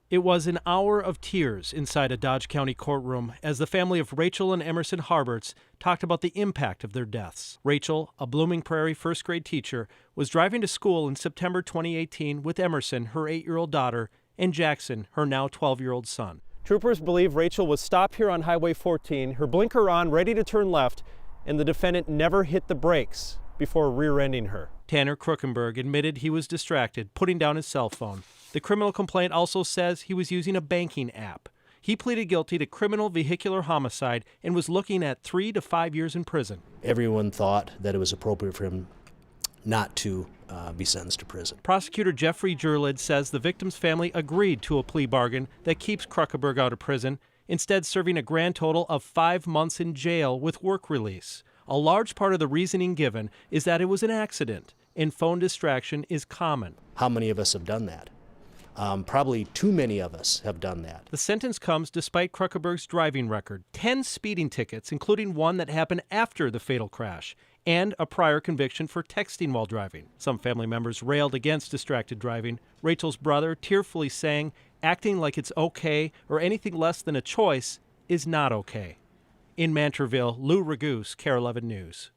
It was an hour of tears inside a Dodge County courtroom as the family of Rachel and Emerson Harberts talked about the impact of their deaths. Rachel, a Blooming Prairie first grade teacher, was driving to school in September 2018 with Emerson, her 8-year-old daughter, and Jackson, her now 12-year-old son. Troopers believe Rachel was stopped here on Highway 14, her blinker on, ready to turn left, and the defendant never hit the brakes before rear-ending her. Tanner Kruckenberg admitted he was distracted, putting down his cell phone. The criminal complaint also says he was using a banking app. He pleaded guilty to criminal vehicular homicide and was looking at 3 to 5 years in prison. Everyone thought that it was appropriate for him not to be sentenced to prison. Prosecutor Jeffrey Jurlid says the victim's family agreed to a plea bargain that keeps Kruckenberg out of prison, instead serving a grand total of 5 months in jail with work release. A large part of the reasoning given is that it was an accident, and phone distraction is common. How many of us have done that? Probably too many of us have done that. The sentence comes despite Kruckenberg's driving record, 10 speeding tickets, including one that happened after the fatal crash, and a prior conviction for texting while driving. Some family members railed against distracted driving. Rachel's brother tearfully saying acting like it's okay or anything less than a choice is not okay. In Mantorville, Lou Raguse, KARE 11 News.